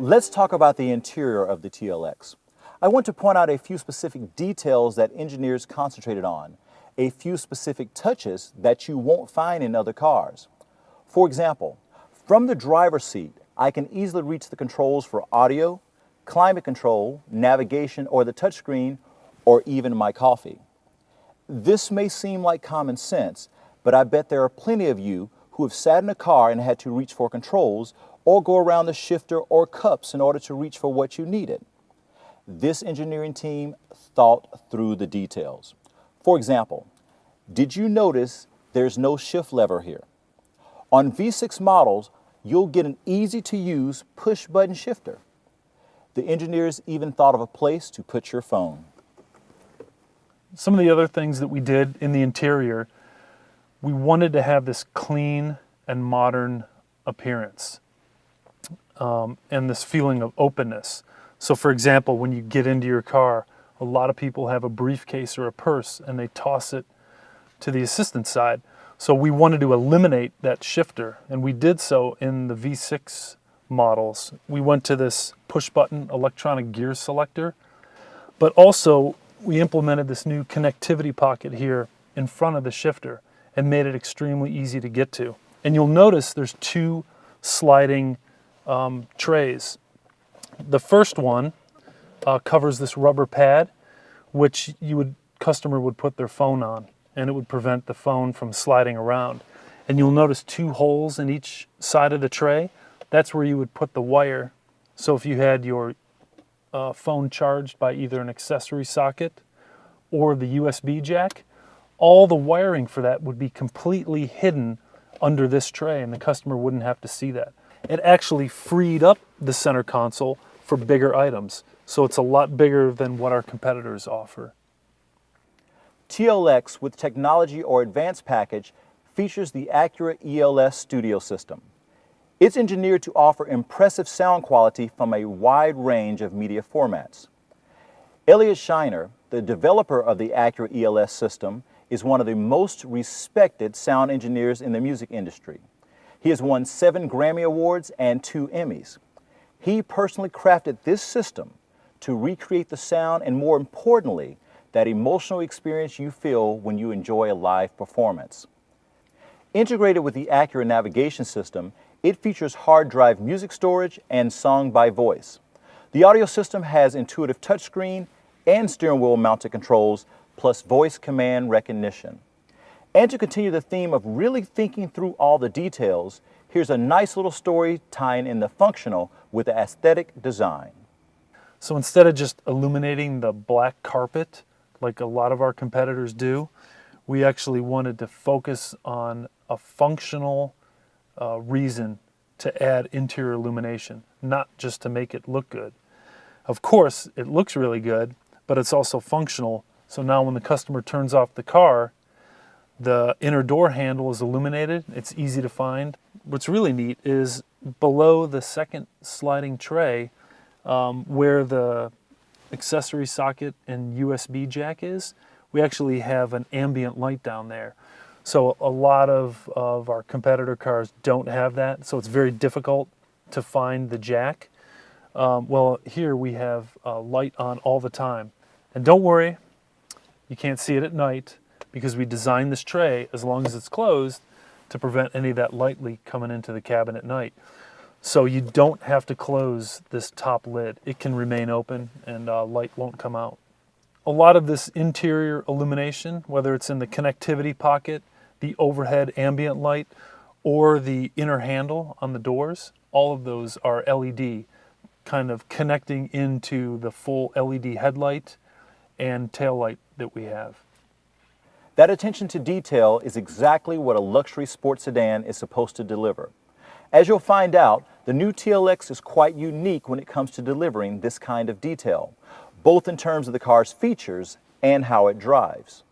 Let's talk about the interior of the TLX. I want to point out a few specific details that engineers concentrated on, a few specific touches that you won't find in other cars. For example, from the driver's seat, I can easily reach the controls for audio, climate control, navigation, or the touchscreen, or even my coffee. This may seem like common sense, but I bet there are plenty of you who have sat in a car and had to reach for controls or go around the shifter or cups in order to reach for what you needed. This engineering team thought through the details. For example, did you notice there's no shift lever here? On V6 models, you'll get an easy-to-use push-button shifter. The engineers even thought of a place to put your phone. Some of the other things that we did in the interior, we wanted to have this clean and modern appearance and this feeling of openness. So for example, when you get into your car, a lot of people have a briefcase or a purse and they toss it to the assistant side. So we wanted to eliminate that shifter, and we did so in the V6 models. We went to this push-button electronic gear selector, but also we implemented this new connectivity pocket here in front of the shifter and made it extremely easy to get to. And you'll notice there's two sliding trays. The first one covers this rubber pad, which customer would put their phone on, and it would prevent the phone from sliding around. And you'll notice two holes in each side of the tray. That's where you would put the wire. So if you had your phone charged by either an accessory socket or the USB jack, all the wiring for that would be completely hidden under this tray, and the customer wouldn't have to see that. It actually freed up the center console for bigger items, so it's a lot bigger than what our competitors offer. TLX with technology or advanced package features the Acura ELS studio system. It's engineered to offer impressive sound quality from a wide range of media formats. Elliot Shiner, the developer of the Acura ELS system, is one of the most respected sound engineers in the music industry. He has won 7 Grammy Awards and 2 Emmys. He personally crafted this system to recreate the sound and, more importantly, that emotional experience you feel when you enjoy a live performance. Integrated with the Acura navigation system, it features hard drive music storage and song by voice. The audio system has intuitive touchscreen and steering wheel mounted controls, plus voice command recognition. And to continue the theme of really thinking through all the details, here's a nice little story tying in the functional with the aesthetic design. So instead of just illuminating the black carpet like a lot of our competitors do, we actually wanted to focus on a functional reason to add interior illumination, not just to make it look good. Of course, it looks really good, but it's also functional. So now when the customer turns off the car, the inner door handle is illuminated. It's easy to find. What's really neat is below the second sliding tray, where the accessory socket and USB jack is, we actually have an ambient light down there. So a lot of our competitor cars don't have that, so it's very difficult to find the jack. Well, here we have light on all the time. And don't worry, you can't see it at night, because we designed this tray, as long as it's closed, to prevent any of that light leak coming into the cabin at night. So you don't have to close this top lid. It can remain open and light won't come out. A lot of this interior illumination, whether it's in the connectivity pocket, the overhead ambient light, or the inner handle on the doors, all of those are LED, kind of connecting into the full LED headlight and tail light that we have. That attention to detail is exactly what a luxury sports sedan is supposed to deliver. As you'll find out, the new TLX is quite unique when it comes to delivering this kind of detail, both in terms of the car's features and how it drives.